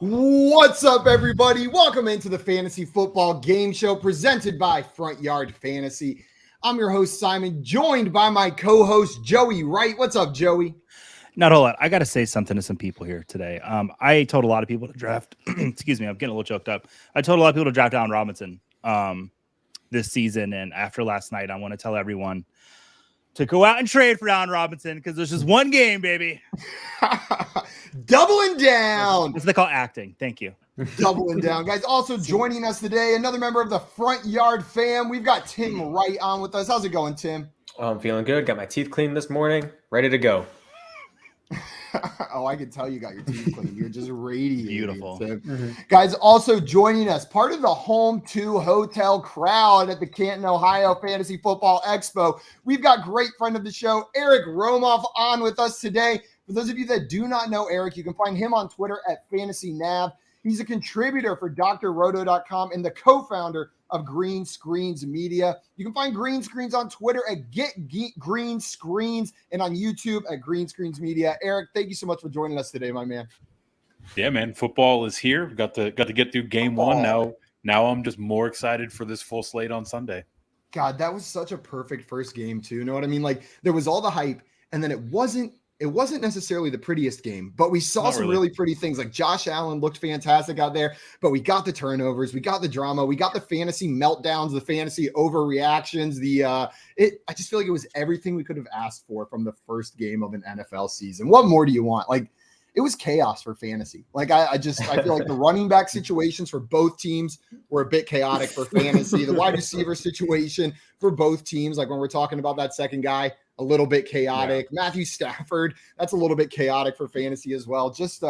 What's up, everybody? Welcome into the Fantasy Football Game Show presented by Front Yard Fantasy. I'm your host, Simon, joined by my co-host, Joey Wright. What's up, Joey? Not a whole lot. I got to say something to some people here today. I told a lot of people to draft. Excuse me, I'm getting a little choked up. I told a lot of people to draft Allen Robinson this season, and after last night, I want to tell everyone to go out and trade for Allen Robinson because there's just one game, baby. Doubling down. That's what they call acting. Thank you. Doubling down, guys. Also joining us today, another member of the Front Yard fam. We've got Tim Wright on with us. How's it going, Tim? Oh, I'm feeling good. Got my teeth cleaned this morning. Ready to go. Oh, I can tell you got your teeth cleaned. You're just radiating. Beautiful. Guys, also joining us, part of the Home 2 Hotel crowd at the Canton, Ohio Fantasy Football Expo. We've got great friend of the show, Eric Romoff, on with us today. For those of you that do not know Eric, you can find him on Twitter at FantasyNav. He's a contributor for drroto.com and the co-founder of Green Screens Media. You can find Green Screens on Twitter at Green Screens and on YouTube at Green Screens Media. Eric, thank you so much for joining us today, my man. Yeah, man. Football is here. We got to get through game one. Now I'm just more excited for this full slate on Sunday. God, that was such a perfect first game too. You know what I mean? Like there was all the hype, and then it wasn't necessarily the prettiest game, but we saw some really pretty things. Like Josh Allen looked fantastic out there, but we got the turnovers, we got the drama, we got the fantasy meltdowns, the fantasy overreactions. I just feel like it was everything we could have asked for from the first game of an NFL season. What more do you want? Like it was chaos for fantasy. Like I feel like the running back situations for both teams were a bit chaotic for fantasy. The wide receiver situation for both teams, like when we're talking about that second guy, a little bit chaotic. Yeah. Matthew Stafford, that's a little bit chaotic for fantasy as well. Just,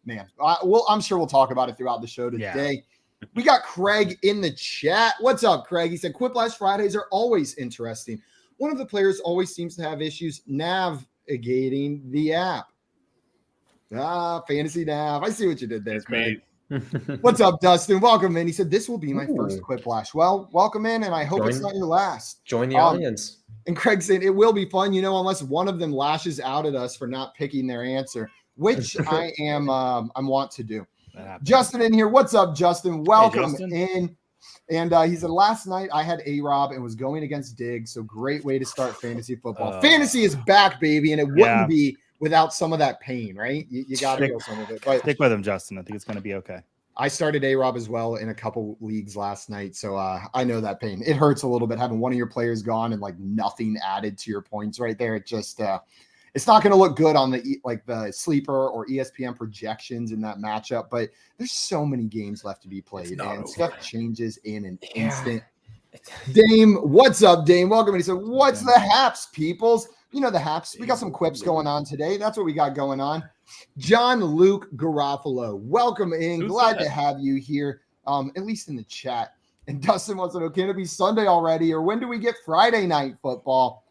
man, I'm sure we'll talk about it throughout the show today. Yeah. We got Craig in the chat. What's up, Craig? He said, Quiplash Fridays are always interesting. One of the players always seems to have issues navigating the app. Fantasy Nav. I see what you did there, Craig. What's up, Dustin? Welcome in. He said, this will be my first Quiplash. Well, welcome in, and I hope it's not your last. Join the audience. And Craig said it will be fun, unless one of them lashes out at us for not picking their answer, which I want to do. Justin in here. What's up, Justin? Welcome in. And he said, last night I had A-Rob and was going against Diggs, so great way to start fantasy football. Fantasy is back, baby, and it wouldn't be without some of that pain, right? You got to feel some of it. But stick with him, Justin. I think it's going to be okay. I started A-Rob as well in a couple leagues last night, so I know that pain. It hurts a little bit having one of your players gone and like nothing added to your points right there. It just it's not going to look good on the sleeper or ESPN projections in that matchup. But there's so many games left to be played, and stuff changes in an instant. Dame, what's up, Dame? Welcome. And he said, "What's the haps, peoples? You know the haps. We got some quips going on today. That's what we got going on." John Luke Garofalo, welcome in. Glad to have you here, at least in the chat. And Dustin wants to know, can it be Sunday already, or when do we get Friday night football?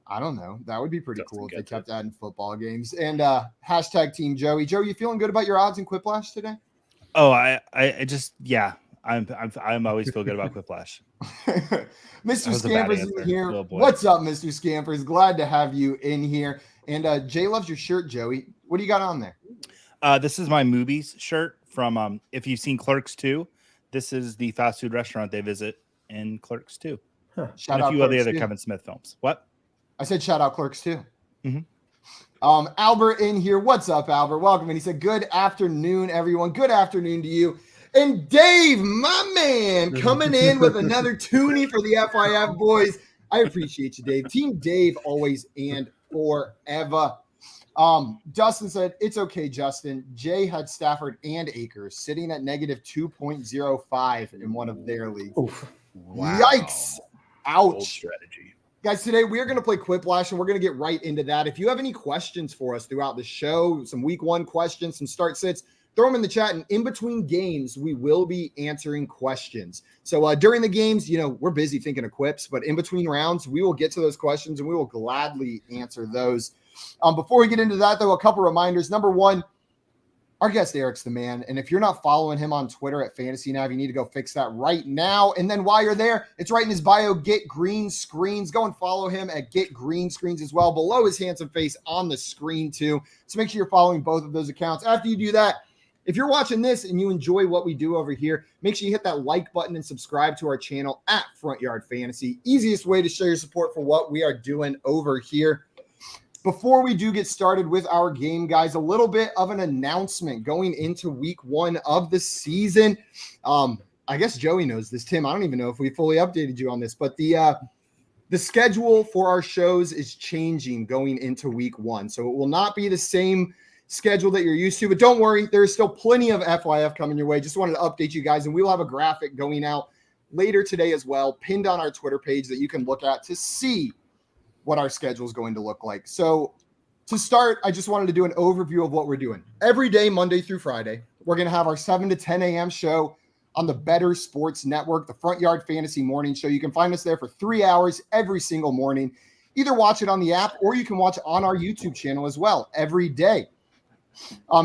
I don't know. That would be pretty cool if they kept adding football games. And hashtag Team Joey. Joe, you feeling good about your odds in Quiplash today? Oh, I just I'm always feel good about Quiplash. Mr. Scampers in here. What's up, Mr. Scampers? Glad to have you in here. And Jay loves your shirt, Joey. What do you got on there? This is my Movies shirt from, if you've seen Clerks 2, this is the fast food restaurant they visit in Clerks 2. Shout and a few of the other Kevin Smith films. What? I said shout out Clerks 2. Mm-hmm. Albert in here. What's up, Albert? Welcome. And he said, good afternoon, everyone. Good afternoon to you. And Dave, my man, coming in with another toonie for the FIF boys. I appreciate you, Dave. Team Dave always and forever. Dustin said, it's okay, Justin. Jay had Stafford and Akers sitting at negative 2.05 in one of their leagues. Wow. Yikes. Ouch. Old strategy. Guys, today we are going to play Quiplash, and we're going to get right into that. If you have any questions for us throughout the show, some week one questions, some start sits, throw them in the chat. And in between games, we will be answering questions. So during the games, we're busy thinking of quips, but in between rounds, we will get to those questions and we will gladly answer those. Before we get into that, though, a couple reminders. Number one, our guest Eric's the man. And if you're not following him on Twitter at FantasyNav, you need to go fix that right now. And then while you're there, it's right in his bio, Get Green Screens. Go and follow him at Get Green Screens as well, below his handsome face on the screen too. So make sure you're following both of those accounts. After you do that, If you're watching this and you enjoy what we do over here, make sure you hit that like button and subscribe to our channel at Front Yard Fantasy. Easiest way to show your support for what we are doing over here. Before we do get started with our game, guys, a little bit of an announcement going into week 1 of the season. I guess Joey knows this. Tim, I don't even know if we fully updated you on this, but the schedule for our shows is changing going into week 1. So it will not be the same schedule that you're used to, but don't worry, there's still plenty of FYF coming your way. Just wanted to update you guys, and we will have a graphic going out later today as well, pinned on our Twitter page that you can look at to see what our schedule is going to look like. So to start, I just wanted to do an overview of what we're doing. Every day, Monday through Friday, we're going to have our 7 to 10 a.m. show on the Better Sports Network, the Front Yard Fantasy Morning Show. You can find us there for 3 hours every single morning. Either watch it on the app or you can watch on our YouTube channel as well every day.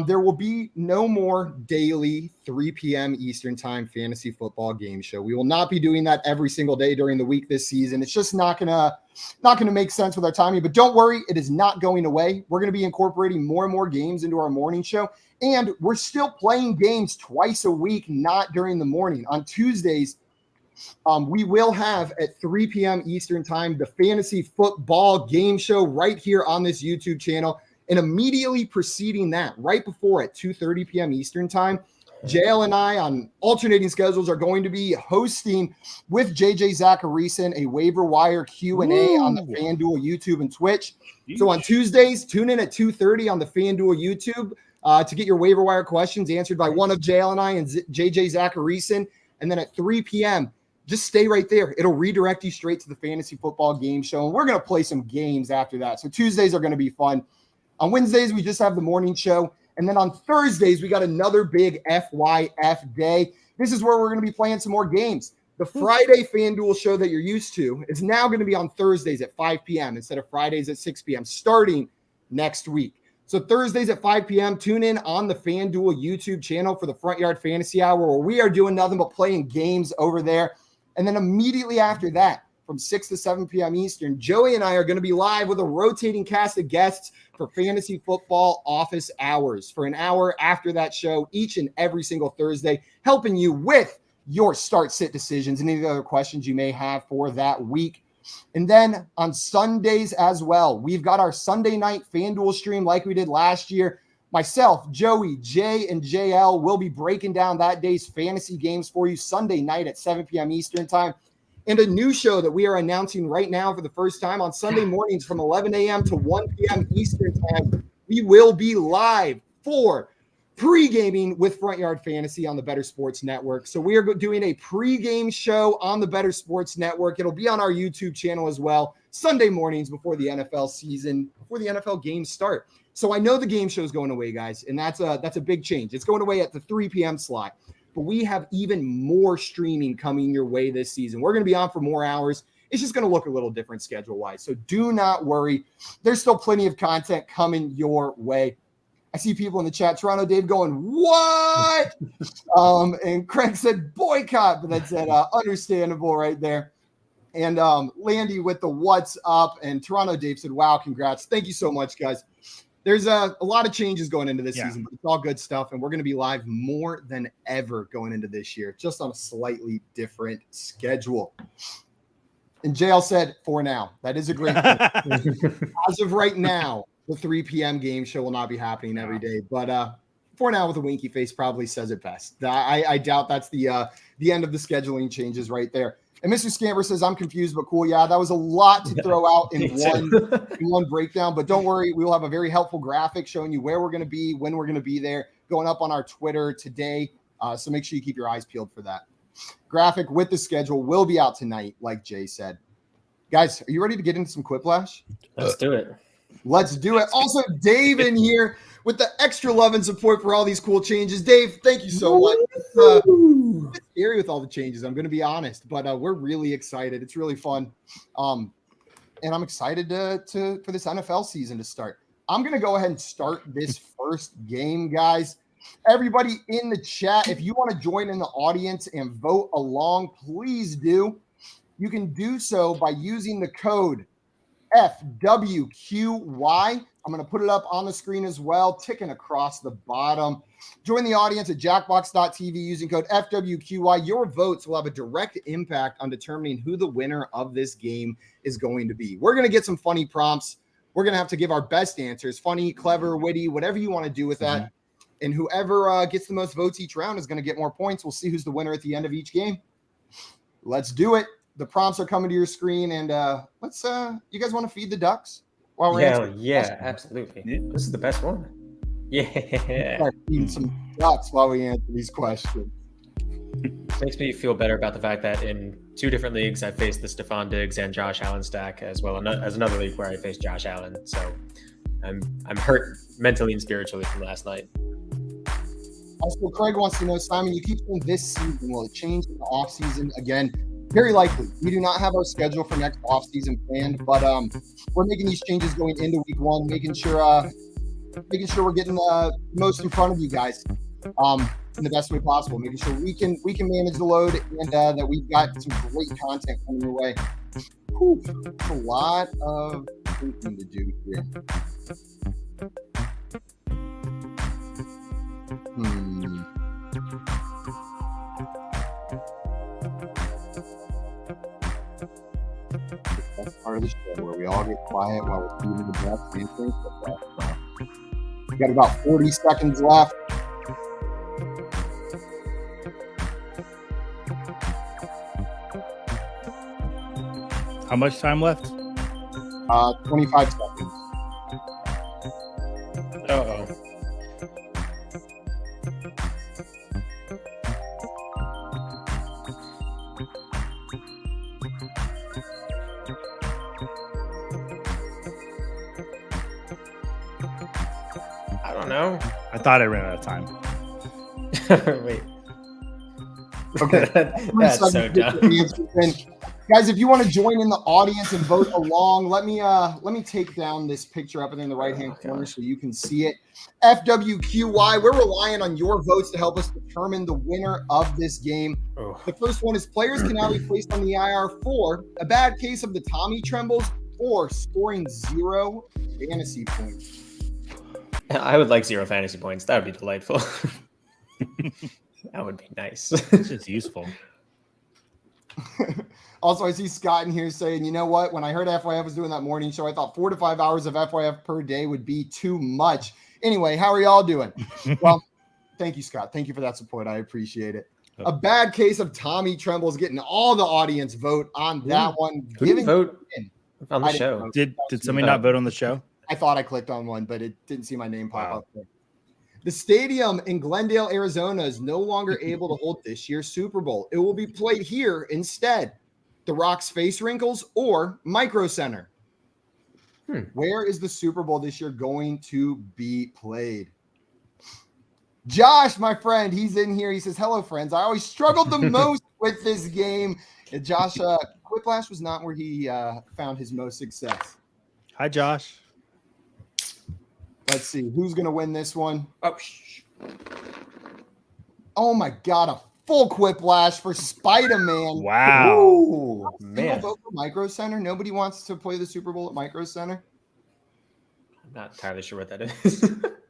There will be no more daily 3 p.m. Eastern time fantasy football game show. We will not be doing that every single day during the week this season. It's just not gonna make sense with our timing, but don't worry, it is not going away. We're going to be incorporating more and more games into our morning show, and we're still playing games twice a week, not during the morning. On Tuesdays, we will have at 3 p.m. Eastern time the fantasy football game show right here on this YouTube channel. And immediately preceding that, right before at 2:30 p.m. Eastern time, JL and I on alternating schedules are going to be hosting with JJ Zacharyson a waiver wire Q&A on the FanDuel YouTube and Twitch. So on Tuesdays, tune in at 2:30 on the FanDuel YouTube to get your waiver wire questions answered by one of JL and I and JJ Zacharyson. And then at 3 p.m., just stay right there. It'll redirect you straight to the fantasy football game show. And we're going to play some games after that. So Tuesdays are going to be fun. On Wednesdays, we just have the morning show. And then on Thursdays, we got another big FYF day. This is where we're going to be playing some more games. The Friday FanDuel show that you're used to is now going to be on Thursdays at 5 p.m. instead of Fridays at 6 p.m. starting next week. So Thursdays at 5 p.m., tune in on the FanDuel YouTube channel for the Front Yard Fantasy Hour, where we are doing nothing but playing games over there. And then immediately after that, from 6 to 7 p.m. Eastern, Joey and I are going to be live with a rotating cast of guests for Fantasy Football Office Hours for an hour after that show each and every single Thursday, helping you with your start-sit decisions and any other questions you may have for that week. And then on Sundays as well, we've got our Sunday night FanDuel stream like we did last year. Myself, Joey, Jay, and JL will be breaking down that day's fantasy games for you Sunday night at 7 p.m. Eastern time. And a new show that we are announcing right now for the first time on Sunday mornings from 11 a.m. to 1 p.m. Eastern time. We will be live for pre-gaming with Front Yard Fantasy on the Better Sports Network. So we are doing a pre-game show on the Better Sports Network. It'll be on our YouTube channel as well, Sunday mornings before the NFL season, before the NFL games start. So I know the game show is going away, guys, and that's a big change. It's going away at the 3 p.m. slot. But we have even more streaming coming your way this season. We're going to be on for more hours. It's just going to look a little different schedule-wise. So do not worry. There's still plenty of content coming your way. I see people in the chat, Toronto Dave going, what? And Craig said boycott, but that's understandable right there. And Landy with the what's up. And Toronto Dave said, wow, congrats. Thank you so much, guys. There's a lot of changes going into this season, but it's all good stuff. And we're going to be live more than ever going into this year, just on a slightly different schedule. And JL said, for now, that is a great thing. As of right now, the 3 p.m. game show will not be happening every day. But for now, with a winky face, probably says it best. I doubt that's the end of the scheduling changes right there. And Mr. Scamper says, I'm confused, but cool. Yeah, that was a lot to throw out in one breakdown. But don't worry, we will have a very helpful graphic showing you where we're going to be, when we're going to be there, going up on our Twitter today. So make sure you keep your eyes peeled for that. Graphic with the schedule will be out tonight, like Jay said. Guys, are you ready to get into some Quiplash? Let's do it. Let's do it. Also, Dave in here with the extra love and support for all these cool changes. Dave, thank you so much. It's scary with all the changes, I'm going to be honest, but we're really excited. It's really fun. And I'm excited for this NFL season to start. I'm going to go ahead and start this first game, guys. Everybody in the chat, if you want to join in the audience and vote along, please do. You can do so by using the code FWQY. I'm going to put it up on the screen as well, ticking across the bottom. Join the audience at jackbox.tv using code FWQY. Your votes will have a direct impact on determining who the winner of this game is going to be. We're going to get some funny prompts. We're going to have to give our best answers, funny, clever, witty, whatever you want to do with that. And whoever gets the most votes each round is going to get more points. We'll see who's the winner at the end of each game. Let's do it. The prompts are coming to your screen, and let's. You guys want to feed the ducks while we're answering? Yeah, absolutely. Yeah. This is the best one. Yeah. Feed some ducks while we answer these questions. Makes me feel better about the fact that in 2 different leagues I faced the Stephon Diggs and Josh Allen stack, as well as another league where I faced Josh Allen. So I'm hurt mentally and spiritually from last night. Also, Craig wants to know, Simon, you keep saying this season. Will it change in the off season again? Very likely. We do not have our schedule for next off season planned, but we're making these changes going into week 1, making sure we're getting the most in front of you guys in the best way possible, making sure we can manage the load and that we've got some great content coming your way. Whew, that's a lot of thinking to do here. That's part of the show where we all get quiet while we're feeding the ducks and things like that. We got about 40 seconds left. How much time left? 25 seconds. Uh-oh. I don't know. I thought I ran out of time. Wait. Okay. That's so dumb. Guys, if you want to join in the audience and vote along, let me take down this picture up in the right-hand corner so you can see it. FWQY, we're relying on your votes to help us determine the winner of this game. Oh. The first one is players can now be placed on the IR for a bad case of the Tommy trembles or scoring 0 fantasy points. I would like 0 fantasy points. That would be delightful. That would be nice. It's just useful. Also, I see Scott in here saying, you know what? When I heard FYF was doing that morning show, I thought 4 to 5 hours of FYF per day would be too much. Anyway, how are y'all doing? Well, thank you, Scott. Thank you for that support. I appreciate it. A bad case of Tommy Trembles getting all the audience vote on that one. Who didn't vote on the show? Did somebody not vote on the show? I thought I clicked on one, but it didn't see my name pop up there. The stadium in Glendale, Arizona is no longer able to hold this year's Super Bowl. It will be played here instead. The Rock's Face Wrinkles or Micro Center. Where is the Super Bowl this year going to be played? Josh, my friend, he's in here. He says, hello, friends. I always struggled the most with this game. And Josh, Quiplash was not where he found his most success. Hi, Josh. Let's see. Who's going to win this one? Oh, my God. A full Quiplash for Spider-Man. Wow. Ooh, Man. vote for Micro Center. Nobody wants to play the Super Bowl at Micro Center. I'm not entirely sure what that is.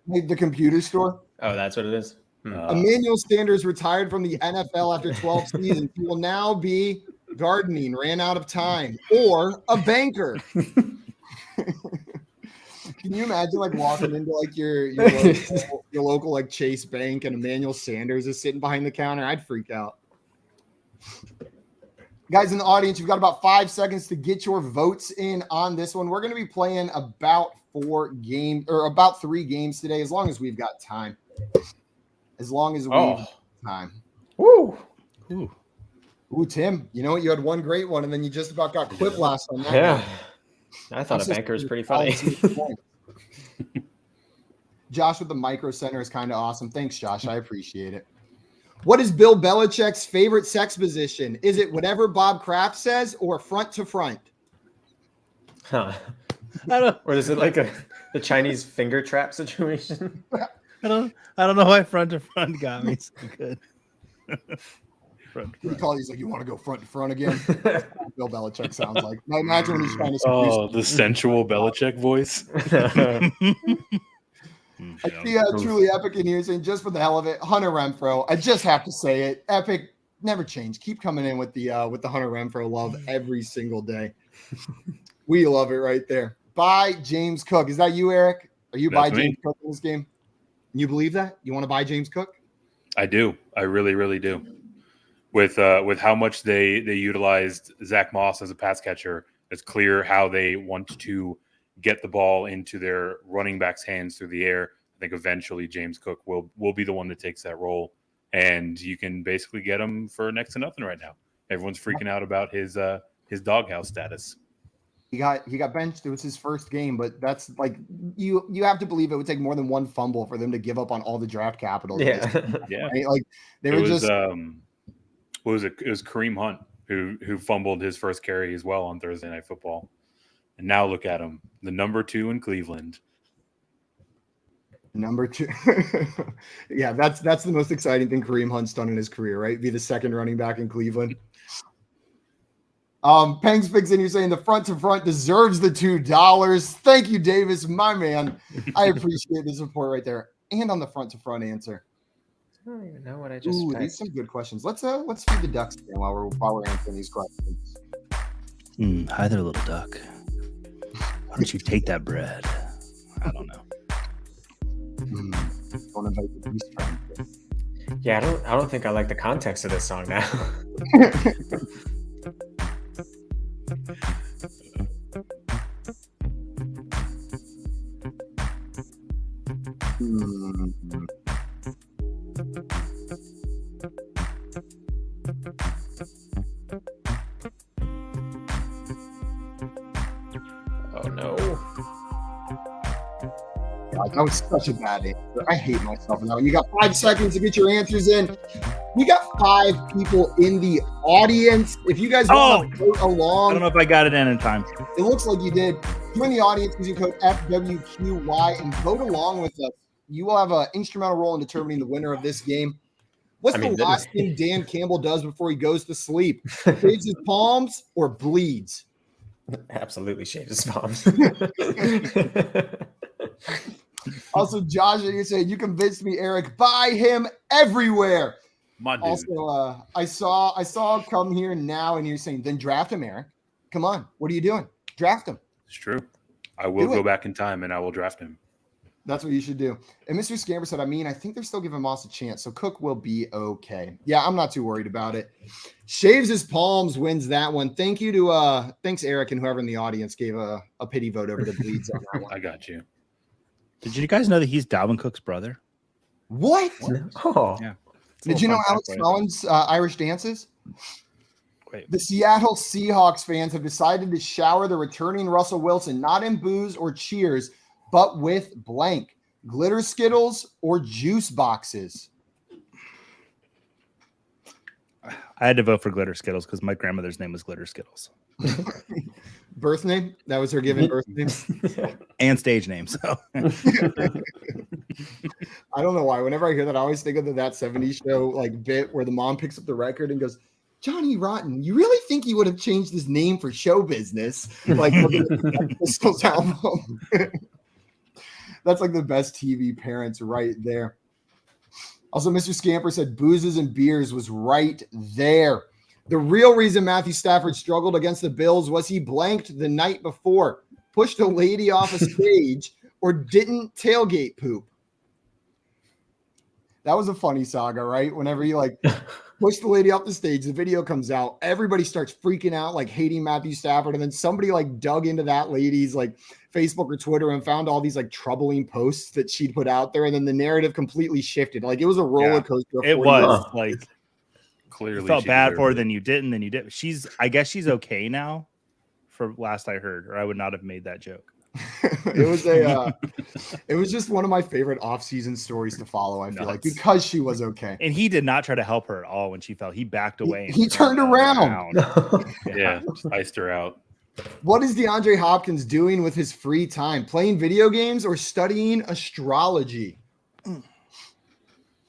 The computer store. Oh, that's what it is? Emmanuel Sanders retired from the NFL after 12 seasons. He will now be gardening, ran out of time, or a banker. Can you imagine like walking into like your local like Chase Bank and Emmanuel Sanders is sitting behind the counter? I'd freak out. Guys in the audience, you've got about 5 seconds to get your votes in on this one. We're going to be playing about 3 games today, as long as we've got time. As long as we've got time. Woo. Ooh, Tim, you know what? You had one great one, and then you just about got Quiplash on that. Yeah. I thought a banker was pretty funny. Josh with the Micro Center is kind of awesome. Thanks, Josh. I appreciate it. What is Bill Belichick's favorite sex position? Is it whatever Bob Kraft says or front to front? Huh. Or is it like the Chinese finger trap situation? I don't know why front to front got me so good. He's like, you want to go front to front again? Bill Belichick sounds like. I imagine when he's trying to. Oh, the sensual Belichick voice. I see truly epic in here saying just for the hell of it, Hunter Renfrow. I just have to say it, epic. Never change. Keep coming in with the Hunter Renfrow love every single day. We love it right there. Buy James Cook. Is that you, Eric? Are you buy James Cook in this game? You believe that? You want to buy James Cook? I do. I really, really do. With how much they utilized Zach Moss as a pass catcher, it's clear how they want to get the ball into their running back's hands through the air. I think eventually James Cook will be the one that takes that role, and you can basically get him for next to nothing right now. Everyone's freaking out about his doghouse status. He got benched. It was his first game, but that's like you have to believe it would take more than one fumble for them to give up on all the draft capital. Yeah. Right? Like they were just. What was it? It was Kareem Hunt who fumbled his first carry as well on Thursday Night Football. And now look at him, the number 2 in Cleveland. Number 2. Yeah, that's the most exciting thing Kareem Hunt's done in his career, right? Be the second running back in Cleveland. Pengs Fix in, you're saying the front to front deserves the $2. Thank you, Davis, my man. I appreciate the support right there. And on the front to front answer. I don't even know what I just. Ooh, these are some good questions. Let's feed the ducks again while we're answering these questions. Hi there, little duck. Why don't you take that bread? I don't know. Don't invite the beast friend. Yeah, I don't think I like the context of this song now. Oh no. God, that was such a bad answer. I hate myself now. You got 5 seconds to get your answers in. We got 5 people in the audience. If you guys want to vote along, I don't know if I got it in time. It looks like you did. Join the audience using code FWQY and vote along with us. You will have an instrumental role in determining the winner of this game. What's the last thing Dan Campbell does before he goes to sleep? Shaves his palms or bleeds? Absolutely shaves his palms. Also, Josh, you're saying you convinced me, Eric. Buy him everywhere. My dude. Also, I saw come here now, and you're saying then draft him, Eric. Come on, what are you doing? Draft him. It's true. I will go back in time and I will draft him. That's what you should do. And Mr. Scamper said, I think they're still giving Moss a chance, so Cook will be okay. Yeah, I'm not too worried about it. Shaves his palms wins that one. Thank you to thanks Eric and whoever in the audience gave a pity vote over the bleeds on that one. I got you. Did you guys know that he's Dalvin Cook's brother? What? Oh, yeah. Did you know Alex Collins' Irish dances? Wait. The Seattle Seahawks fans have decided to shower the returning Russell Wilson not in boos or cheers, but with blank glitter Skittles or juice boxes. I had to vote for glitter Skittles because my grandmother's name was Glitter Skittles. Birth name? That was her given birth name? And stage name. So I don't know why. Whenever I hear that, I always think of that 70s show like bit where the mom picks up the record and goes, Johnny Rotten, you really think he would have changed his name for show business? Like looking at the Pistols album. That's like the best TV parents right there. Also, Mr. Scamper said boozes and beers was right there. The real reason Matthew Stafford struggled against the Bills was he blanked the night before, pushed a lady off a stage, or didn't tailgate poop. That was a funny saga, right? Whenever you like push the lady off the stage, the video comes out, everybody starts freaking out, like hating Matthew Stafford, and then somebody like dug into that lady's like Facebook or Twitter and found all these like troubling posts that she'd put out there, and then the narrative completely shifted. Like it was a roller coaster. It was like clearly you felt bad for her, then you didn't, I guess she's okay now, for last I heard, or I would not have made that joke. It was just one of my favorite off-season stories to follow. I feel like because she was okay, and he did not try to help her at all when she fell. He backed away. He turned around. Yeah, just iced her out. What is DeAndre Hopkins doing with his free time? Playing video games or studying astrology?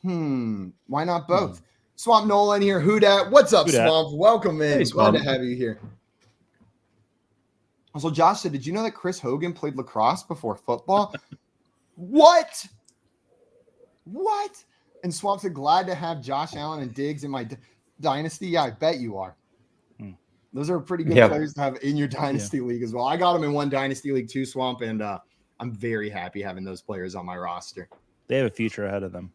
Why not both? Swamp Nolan here. Who dat? What's up, Who dat? Swamp? Welcome in. Hey, Glad Swamp. to have you here. Also, Josh said, did you know that Chris Hogan played lacrosse before football? What? And Swamp said, glad to have Josh Allen and Diggs in my dynasty. Yeah, I bet you are. Those are pretty good players to have in your dynasty league as well. I got them in one dynasty league too, Swamp, and I'm very happy having those players on my roster. They have a future ahead of them.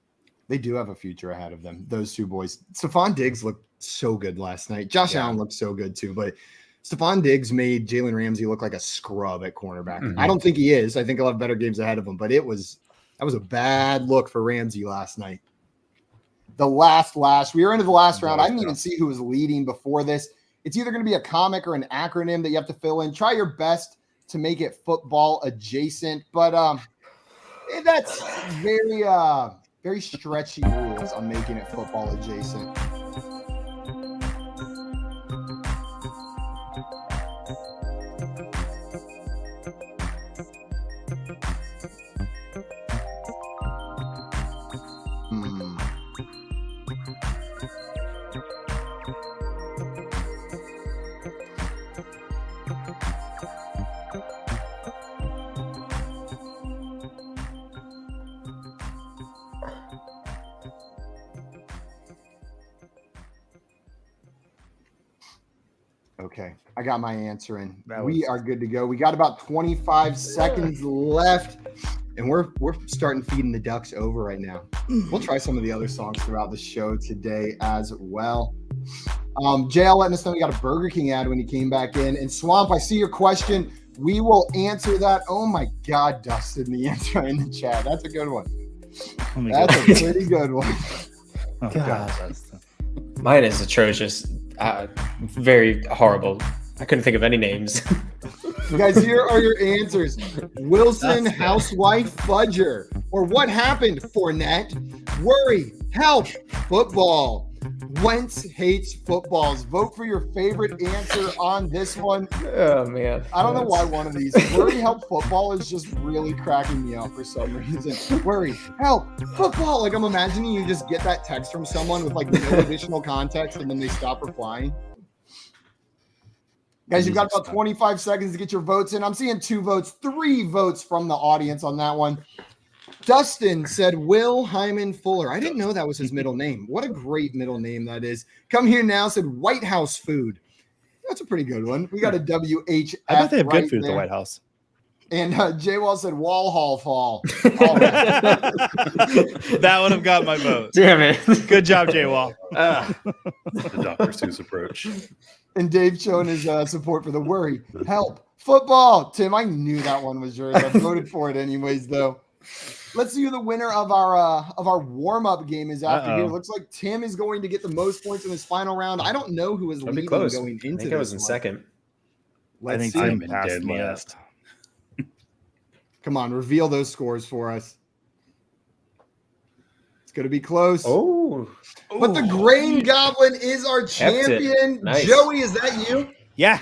They do have a future ahead of them. Those two boys. Stephon Diggs looked so good last night. Josh Allen looked so good too, but Stephon Diggs made Jalen Ramsey look like a scrub at cornerback. Mm-hmm. I don't think he is. I think he'll have better games ahead of him, but that was a bad look for Ramsey last night. The last. We were into the last round. I didn't even see who was leading before this. It's either going to be a comic or an acronym that you have to fill in. Try your best to make it football adjacent, but that's very stretchy rules on making it football adjacent. Okay, I got my answer in. We are good to go. We got about 25 seconds left, and we're starting feeding the ducks over right now. We'll try some of the other songs throughout the show today as well. JL letting us know he got a Burger King ad when he came back in. And Swamp, I see your question. We will answer that. Oh my God, Dustin, the answer in the chat. That's a good one. That's a pretty good one. Oh, God. Mine is atrocious. Very horrible. I couldn't think of any names. Guys, here are your answers. Wilson, housewife, fudger. Or what happened, Fournette? Worry, help, football. Wentz hates footballs. Vote for your favorite answer on this one. Oh, man. I don't know why one of these. Worry, help, football is just really cracking me up for some reason. Worry, help, football. Like, I'm imagining you just get that text from someone with, like, no additional context, and then they stop replying. Guys, you've got about 25 seconds to get your votes in. I'm seeing 2 votes, 3 votes from the audience on that one. Dustin said Will Hyman Fuller. I didn't know that was his middle name. What a great middle name that is. Come here now said White House food. That's a pretty good one. We got a WHF. I bet they have good food at the White House. And J-Wall said Wall Hall Fall. That would have got my vote. Damn it. Good job, J-Wall. The Dr. Seuss approach. And Dave showing his support for the worry. Help. Football. Tim, I knew that one was yours. I voted for it anyways, though. Let's see who the winner of our warm-up game is after here. Looks like Tim is going to get the most points in this final round. I don't know who is leading going into this. I think I was in second. Let's I think see. Tim passed me up. Come on, reveal those scores for us. It's going to be close. Oh. But the Grain Goblin is our champion. Nice. Joey, is that you? Yeah.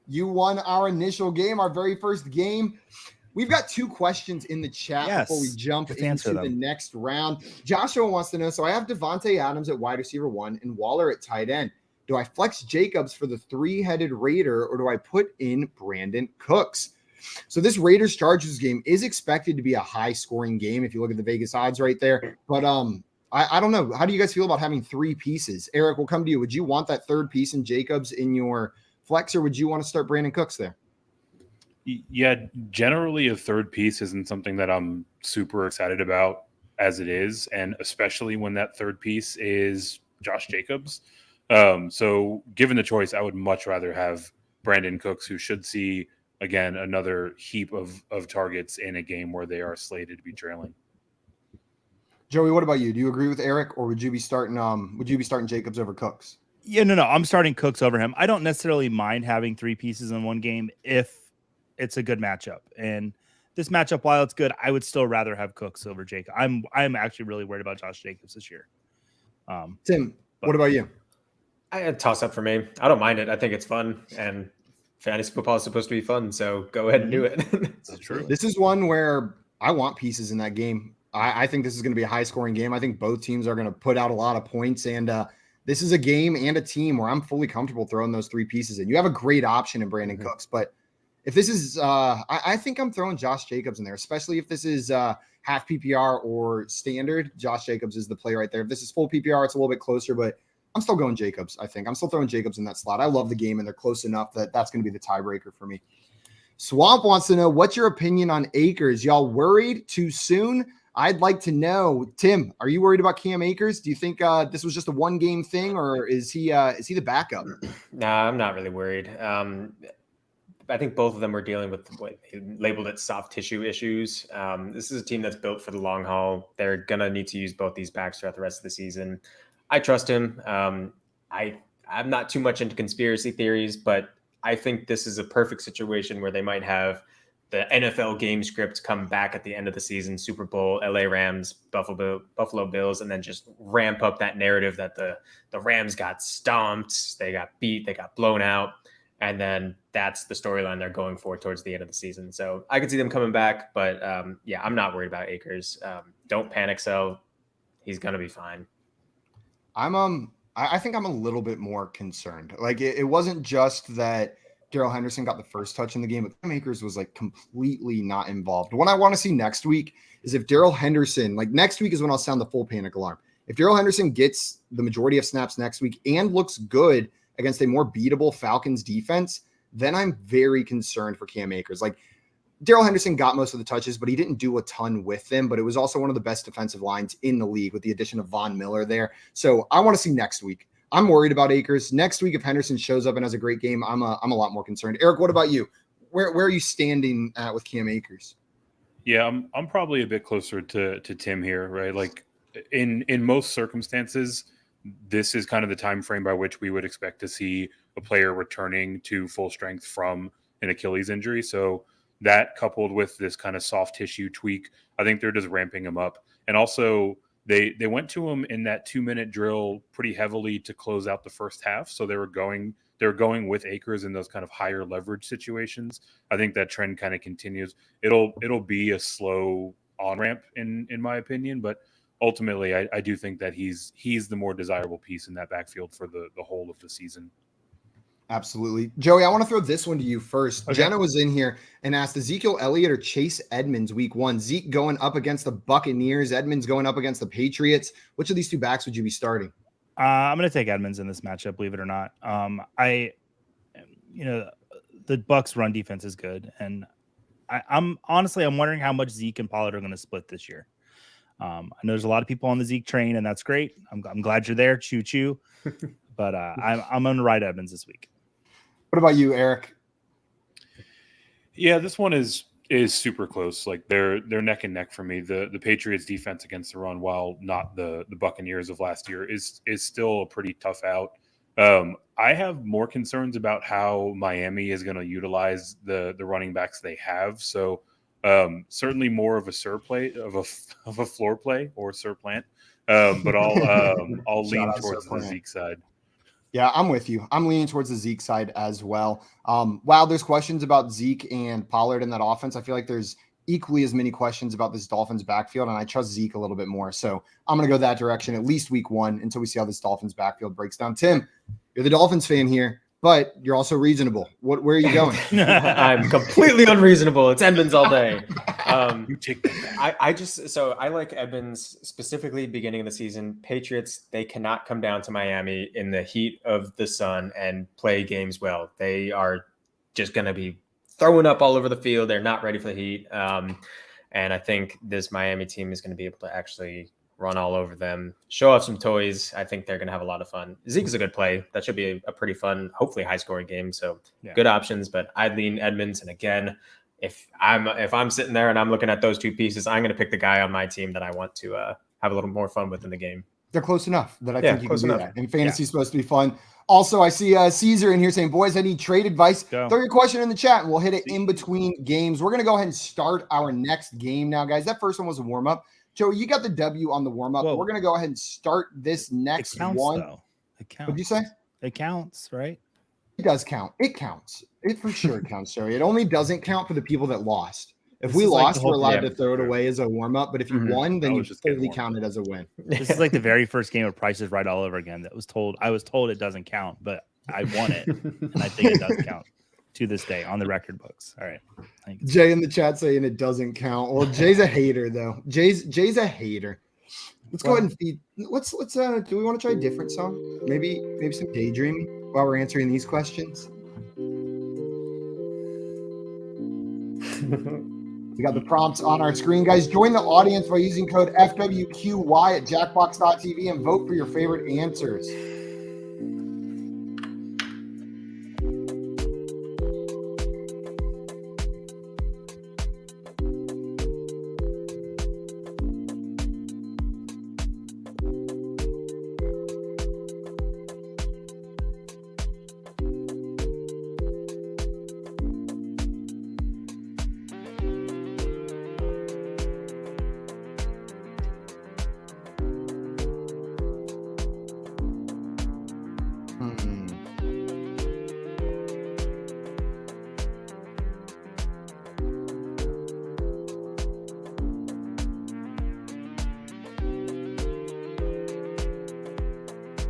You won our initial game, our very first game. We've got 2 questions in the chat before we jump into the next round. Joshua wants to know, so I have Devontae Adams at wide receiver 1 and Waller at tight end. Do I flex Jacobs for the 3-headed Raider, or do I put in Brandon Cooks? So this Raiders-Chargers game is expected to be a high-scoring game if you look at the Vegas odds right there. But I don't know. How do you guys feel about having 3 pieces? Eric, we'll come to you. Would you want that 3rd piece in Jacobs in your flex, or would you want to start Brandon Cooks there? Yeah, generally a 3rd piece isn't something that I'm super excited about as it is, and especially when that 3rd piece is Josh Jacobs. So given the choice, I would much rather have Brandon Cooks, who should see, again, another heap of targets in a game where they are slated to be trailing. Joey, what about you? Do you agree with Eric, or would you be starting Jacobs over Cooks? Yeah, no. I'm starting Cooks over him. I don't necessarily mind having 3 pieces in one game if it's a good matchup. And this matchup, while it's good, I would still rather have Cooks over Jacob. I'm actually really worried about Josh Jacobs this year. Tim, what about you? I toss up for me. I don't mind it. I think it's fun, and fantasy football is supposed to be fun. So go ahead and do it. That's true. This is one where I want pieces in that game. I think this is going to be a high-scoring game. I think both teams are going to put out a lot of points, and this is a game and a team where I'm fully comfortable throwing those three pieces in. You have a great option in Brandon Cooks, but if this is, I think I'm throwing Josh Jacobs in there, especially if this is half PPR or standard. Josh Jacobs is the play right there. If this is full PPR, it's a little bit closer, but I'm still going Jacobs. I think I'm still throwing Jacobs in that slot. I love the game, and they're close enough that that's going to be the tiebreaker for me. Swamp wants to know, what's your opinion on Akers? Y'all worried too soon? I'd like to know. Tim, are you worried about Cam Akers? Do you think this was just a one-game thing, or is he the backup? Nah, I'm not really worried. I think both of them were dealing with what he labeled it soft tissue issues. This is a team that's built for the long haul. They're going to need to use both these backs throughout the rest of the season. I trust him. I'm not too much into conspiracy theories, but I think this is a perfect situation where they might have the NFL game script come back at the end of the season, Super Bowl, LA Rams, Buffalo Bills, and then just ramp up that narrative that the Rams got stomped, they got beat, they got blown out. And then that's the storyline they're going for towards the end of the season. So I could see them coming back, but yeah, I'm not worried about Akers. Don't panic, so he's going to be fine. I think I'm a little bit more concerned. Like it wasn't just that Darrell Henderson got the first touch in the game, but Cam Akers was like completely not involved. What I want to see next week is if Darrell Henderson, like next week is when I'll sound the full panic alarm. If Darrell Henderson gets the majority of snaps next week and looks good against a more beatable Falcons defense, then I'm very concerned for Cam Akers. Like Darrell Henderson got most of the touches, but he didn't do a ton with them. But it was also one of the best defensive lines in the league with the addition of Von Miller there. So I want to see next week. I'm worried about Akers. Next week, if Henderson shows up and has a great game, I'm a lot more concerned. Eric, what about you? Where are you standing at with Cam Akers? Yeah, I'm probably a bit closer to Tim here, right? Like in most circumstances, this is kind of the time frame by which we would expect to see a player returning to full strength from an Achilles injury. So that coupled with this kind of soft tissue tweak, I think they're just ramping him up. And also they went to him in that 2-minute drill pretty heavily to close out the first half. So they were going with Akers in those kind of higher leverage situations. I think that trend kind of continues. It'll be a slow on ramp in my opinion, but ultimately, I do think that he's the more desirable piece in that backfield for the whole of the season. Absolutely. Joey, I want to throw this one to you first. Okay. Jenna was in here and asked Ezekiel Elliott or Chase Edmonds week 1. Zeke going up against the Buccaneers, Edmonds going up against the Patriots. Which of these two backs would you be starting? I'm going to take Edmonds in this matchup, believe it or not. The Bucs run defense is good. And I'm wondering how much Zeke and Pollard are going to split this year. I know there's a lot of people on the Zeke train, and that's great. I'm glad you're there. Choo choo. But I'm going to ride Edmonds this week. What about you, Eric? Yeah, this one is super close. Like they're neck and neck for me. The Patriots defense against the run, while not the Buccaneers of last year, is still a pretty tough out. I have more concerns about how Miami is going to utilize the running backs they have. So certainly more of a of a floor play or surplant. But I'll lean towards the Zeke side. Yeah, I'm with you. I'm leaning towards the Zeke side as well. While there's questions about Zeke and Pollard in that offense, I feel like there's equally as many questions about this Dolphins backfield, and I trust Zeke a little bit more. So I'm going to go that direction at least week 1 until we see how this Dolphins backfield breaks down. Tim, you're the Dolphins fan here, but you're also reasonable. Where are you going? I'm completely unreasonable. It's Edmonds all day. You take that. I like Edmonds specifically beginning of the season. Patriots, they cannot come down to Miami in the heat of the sun and play games well. They are just going to be throwing up all over the field. They're not ready for the heat. And I think this Miami team is going to be able to actually run all over them, show off some toys. I think they're going to have a lot of fun. Zeke is a good play. That should be a pretty fun, hopefully high-scoring game. So Good options, but I'd lean Edmonds. And again, if I'm sitting there and I'm looking at those two pieces, I'm going to pick the guy on my team that I want to have a little more fun with in the game. They're close enough that I think you can do that. And fantasy is supposed to be fun. Also, I see Caesar in here saying, boys, I need trade advice. Throw your question in the chat and we'll hit it in between games. We're going to go ahead and start our next game now, guys. That first one was a warm-up. Joey, you got the W on the warm-up. We're going to go ahead and start this next one. Though. It counts. What'd you say? It counts, right? It does count. It counts. It for sure counts, Joey. It only doesn't count for the people that lost. If This we is like lost, the whole- we're allowed yeah, to throw it sure. away as a warm up. But if you Mhm. won, then I you was just getting fully warmed count up. it as a win. This is like the very first game of Price is Right all over again. I was told it doesn't count, but I won it, and I think it does count to this day on the record books. All right, Jay in the chat saying it doesn't count. Well, Jay's a hater though. Jay's a hater. Let's go ahead and feed. Let's do we want to try a different song? Maybe some daydreaming while we're answering these questions. We got the prompts on our screen, guys. Join the audience by using code FWQY at jackbox.tv and vote for your favorite answers.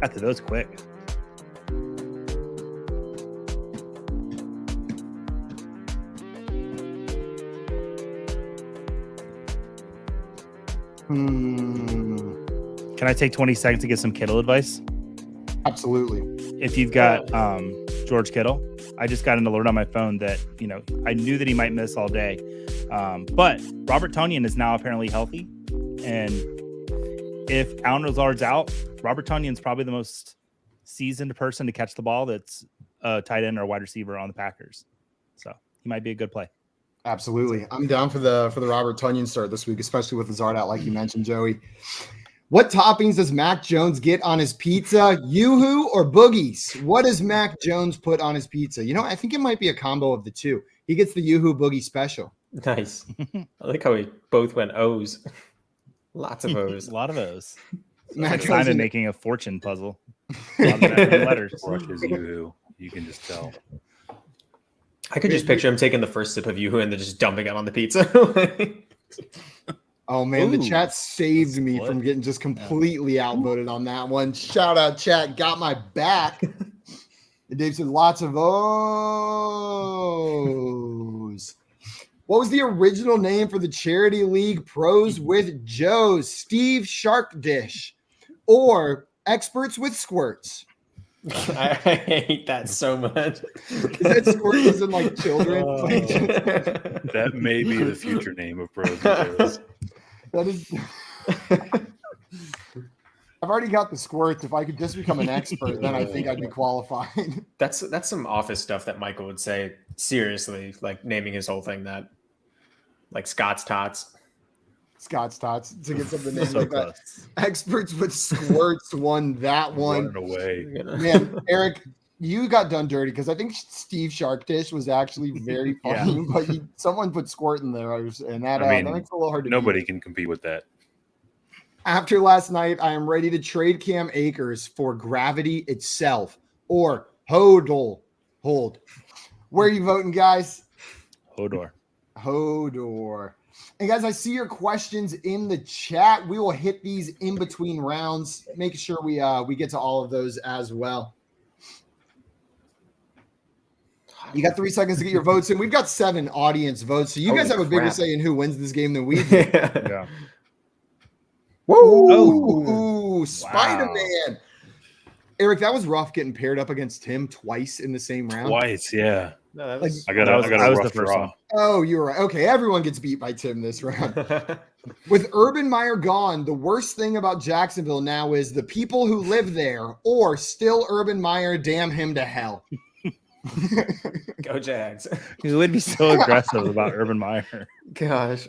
got to those quick. Can I take 20 seconds to get some Kittle advice? Absolutely. If you've got George Kittle, I just got an alert on my phone that, I knew that he might miss all day. But Robert Tonyan is now apparently healthy. And if Allen Lazard's out, Robert Tonyan's probably the most seasoned person to catch the ball that's a tight end or a wide receiver on the Packers. So he might be a good play. Absolutely. I'm down for the Robert Tonyan start this week, especially with Lazard out, like you mentioned, Joey. What toppings does Mac Jones get on his pizza? Yoo-hoo or boogies? What does Mac Jones put on his pizza? I think it might be a combo of the two. He gets the Yoo-hoo boogie special. Nice. I like how we both went O's. Lots of O's. A lot of O's. Mac Simon Jones making a fortune puzzle. A lot of acronym letters. Crushes you. You can just tell. I could just picture him taking the first sip of Yoo-hoo and then just dumping it on the pizza. Oh, man, Ooh, the chat saved me from getting just completely outvoted on that one. Shout out, chat. Got my back. And Dave said lots of O's. What was the original name for the charity league Pros with Joes? Steve Shark Dish or Experts with Squirts? I hate that so much. Is that squirts as in like children? That may be the future name of Pros and Joes. That is. I've already got the squirts. If I could just become an expert, then I think I'd be qualified. That's some office stuff that Michael would say. Seriously, like naming his whole thing that, like Scott's Tots. Scott's Tots to get something named So like close. that. Experts with Squirts won that one. Running away. Man, Eric, you got done dirty because I think Steve Shark Dish was actually very funny, but someone put Squirt in there, and that, that makes it a little hard to nobody beat. can compete with that. After last night, I am ready to trade Cam Akers for gravity itself or Hodl. Hold. Where are you voting, guys? Hodor. And guys, I see your questions in the chat. We will hit these in between rounds, making sure we get to all of those as well. You got 3 seconds to get your votes in. We've got 7 audience votes, so you guys have a bigger say in who wins this game than we do. Yeah. Woo! Spider-Man. Eric, that was rough getting paired up against Tim twice in the same round. Twice, yeah. No, that was, I got a rough the first draw. one. Oh, you were right. Okay, everyone gets beat by Tim this round. With Urban Meyer gone, the worst thing about Jacksonville now is the people who live there, or still Urban Meyer, damn him to hell. Go Jags. You would be so aggressive about Urban Meyer. Gosh.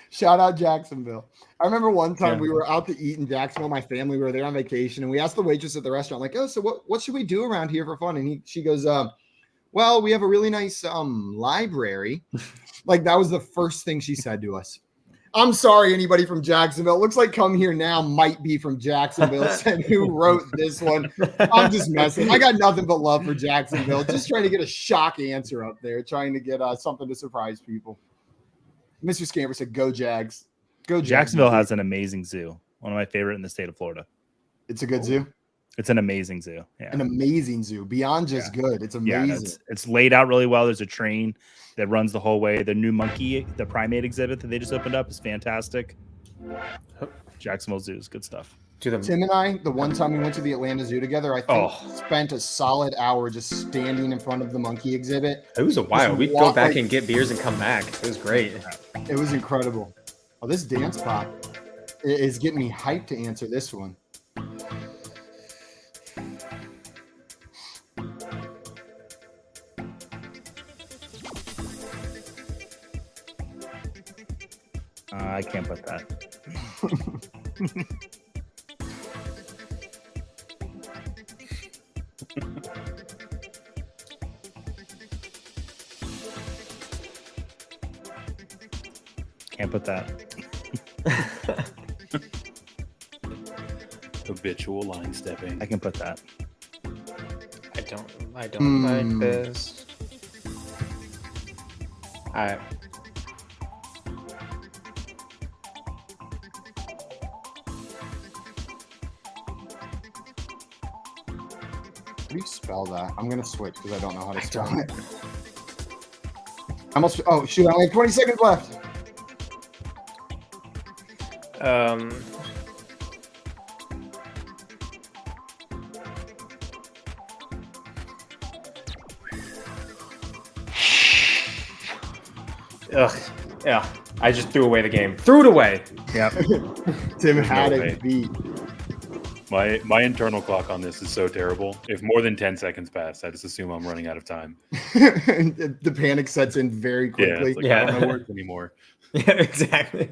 Shout out Jacksonville. I remember one time we were out to eat in Jacksonville. My family, we were there on vacation, and we asked the waitress at the restaurant, like, "Oh, so what should we do around here for fun?" And she goes, "Well, we have a really nice library." Like that was the first thing she said to us. I'm sorry, anybody from Jacksonville. It looks like Come Here Now might be from Jacksonville. Said who wrote this one. I'm just messing. I got nothing but love for Jacksonville. Just trying to get a shock answer up there, trying to get something to surprise people. Mr. Scamper said, "Go Jags." Go Jags. Jacksonville has an amazing zoo. One of my favorite in the state of Florida. It's a good zoo. It's an amazing zoo. Yeah. An amazing zoo. Beyond just good. It's amazing. Yeah, it's laid out really well. There's a train that runs the whole way. The new monkey, the primate exhibit that they just opened up is fantastic. Jacksonville Zoo is good stuff. Tim and I, the one time we went to the Atlanta Zoo together, I think spent a solid hour just standing in front of the monkey exhibit. It was a while. We'd go back and get beers and come back. It was great. It was incredible. Oh, this dance pop is getting me hyped to answer this one. I can't put that. Can't put that. Habitual line stepping. I can put that. I don't like this. How do you spell that? I'm going to switch because I don't know how to spell it. Oh, shoot. I only have 20 seconds left. Ugh. Yeah. I just threw away the game. Threw it away. Yep. Tim had it beat. My internal clock on this is so terrible. If more than 10 seconds pass, I just assume I'm running out of time. The panic sets in very quickly. I don't know work anymore. Yeah, exactly.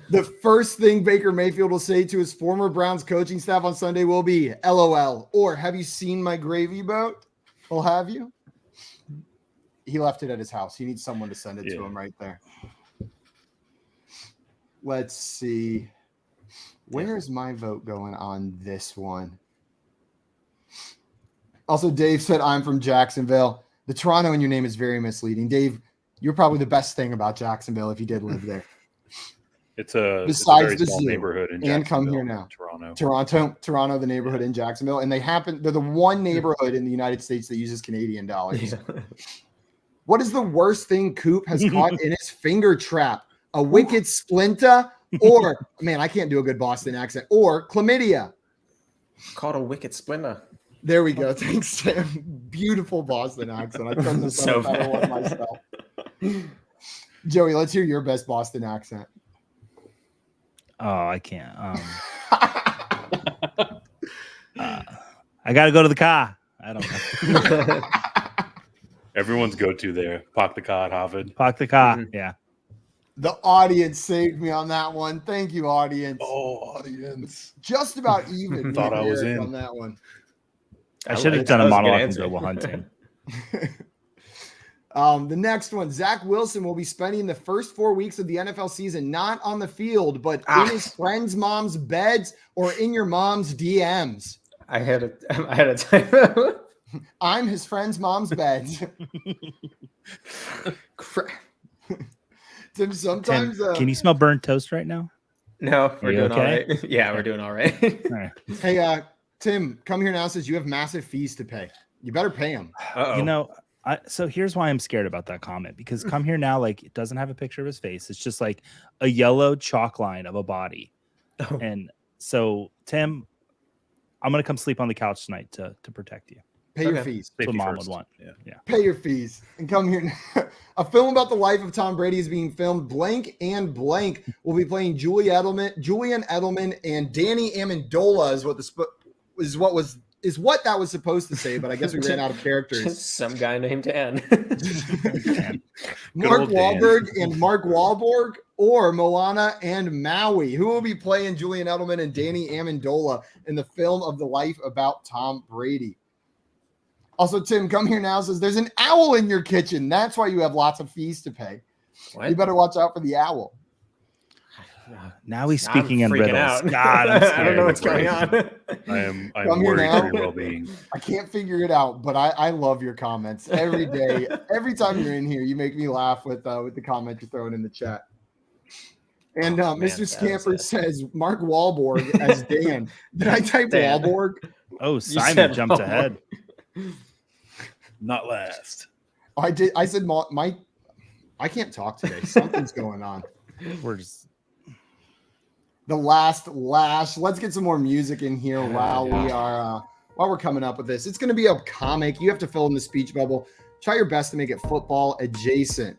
The first thing Baker Mayfield will say to his former Browns coaching staff on Sunday will be LOL, or have you seen my gravy boat? Well, have you? He left it at his house. He needs someone to send it to him right there. Let's see. Where's my vote going on this one? Also, Dave said, I'm from Jacksonville. The Toronto in your name is very misleading. Dave, you're probably the best thing about Jacksonville if you did live there. It's a Besides very small neighborhood in and come here now. Toronto, the neighborhood in Jacksonville. And they're the one neighborhood in the United States that uses Canadian dollars. Yeah. What is the worst thing Coop has caught in his finger trap? A wicked splinter? Or, man, I can't do a good Boston accent. Or chlamydia. Called a wicked splinter. There we go. Thanks, Sam. Beautiful Boston accent. I turned this so better one myself. Joey, let's hear your best Boston accent. Oh, I can't. I got to go to the car. I don't know. Everyone's go-to there. Park the car at Harvard. Park the car. Mm-hmm. Yeah. The audience saved me on that one. Thank you, audience. Oh, audience. Just about even. Thought I was in on that one. I should have done a monologue in Global Hunting. The next one, Zach Wilson will be spending the first 4 weeks of the NFL season not on the field, but in his friend's mom's beds or in your mom's DMs. I had a typo. I'm his friend's mom's bed. Tim, sometimes can you smell burnt toast right now? No, we're doing all right. Yeah, we're doing all right. All right. Hey, Tim, come here now. Says you have massive fees to pay. You better pay them. You know, so here's why I'm scared about that comment, because come here now, like, it doesn't have a picture of his face. It's just like a yellow chalk line of a body. Oh. And so, Tim, I'm gonna come sleep on the couch tonight to protect you. Pay your fees. That's what mom would want. Yeah. Pay your fees and come here. A film about the life of Tom Brady is being filmed. Blank and Blank will be playing Julian Edelman, and Danny Amendola is what that was supposed to say, but I guess we ran out of characters. Just some guy named Dan. Mark Wahlberg and Mark Wahlberg, or Moana and Maui. Who will be playing Julian Edelman and Danny Amendola in the film of the life about Tom Brady? Also, Tim, come here now, says there's an owl in your kitchen. That's why you have lots of fees to pay. What? You better watch out for the owl. Now he's speaking in riddles. Out. God, I don't know what's going on. I'm worried for your well-being. I can't figure it out, but I love your comments every day. Every time you're in here, you make me laugh with the comment you're throwing in the chat. And Oh, man, Mr. that Scamper was it. says Mark Wahlberg as Dan. Did I type Dan. Wahlberg? Oh, said Simon jumped Wahlberg. ahead. Not last. Oh, I did. I said Mike. I can't talk today. Something's going on. We're just The last lash. Let's get some more music in here while we're coming up with this. It's going to be a comic. You have to fill in the speech bubble. Try your best to make it football adjacent.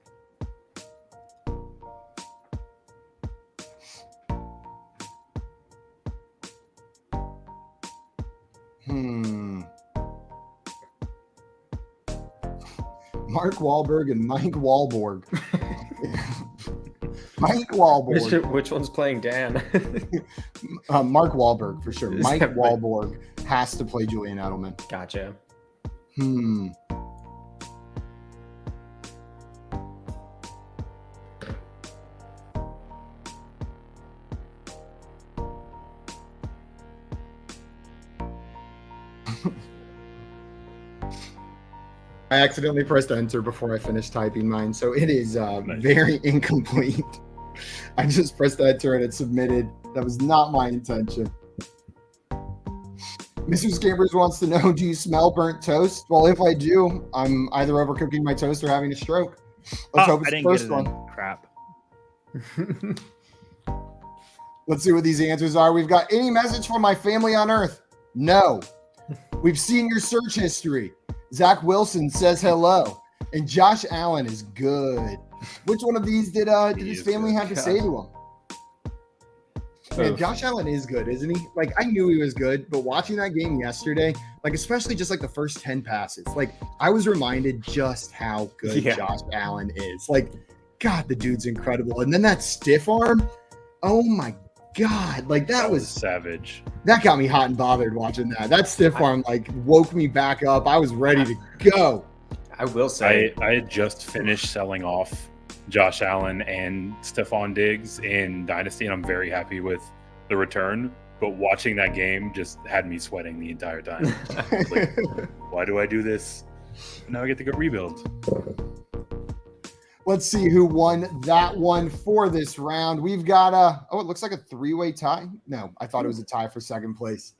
Mark Wahlberg and Mike Wahlberg. Mike Wahlberg. Which one's playing Dan? Mark Wahlberg for sure. Is Mike that right? Wahlberg has to play Julian Edelman. Gotcha. I accidentally pressed enter before I finished typing mine, so it is very incomplete. I just pressed enter and it submitted. That was not my intention. Mr. Scampers wants to know, do you smell burnt toast? Well, if I do, I'm either overcooking my toast or having a stroke. Let's hope it's I the didn't first get it one. in. Crap. Let's see what these answers are. We've got any message from my family on earth? No. We've seen your search history. Zach Wilson says hello. And Josh Allen is good. Which one of these did his family have to say to him? Man, Josh Allen is good, isn't he? Like, I knew he was good, but watching that game yesterday, like, especially just like the first 10 passes, like, I was reminded just how good Josh Allen is. Like, God, the dude's incredible. And then that stiff arm, oh my God, like that was savage. That got me hot and bothered watching that. That stiff arm like woke me back up. I was ready to go. I will say, I had just finished selling off Josh Allen and Stephon Diggs in Dynasty, and I'm very happy with the return. But watching that game just had me sweating the entire time. Like, why do I do this? Now I get to go rebuild. Let's see who won that one for this round. We've got it looks like a three-way tie. No, I thought it was a tie for second place.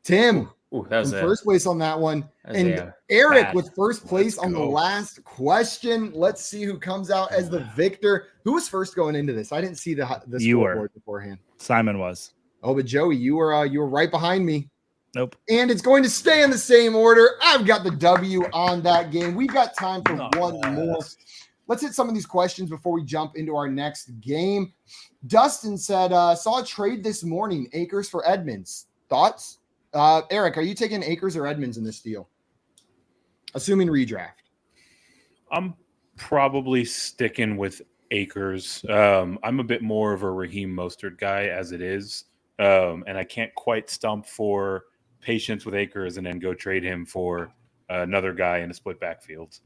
Tim, that was first place on that one. And Eric with first place on the last question. Let's see who comes out as the victor. Who was first going into this? I didn't see the scoreboard beforehand. Simon was. Oh, but Joey, you were right behind me. Nope. And it's going to stay in the same order. I've got the W on that game. We've got time for one more. Let's hit some of these questions before we jump into our next game. Dustin said, saw a trade this morning, Akers for Edmonds. Thoughts? Eric, are you taking Akers or Edmonds in this deal? Assuming redraft. I'm probably sticking with Akers. I'm a bit more of a Raheem Mostert guy as it is. And I can't quite stump for patience with Akers and then go trade him for another guy in a split backfield.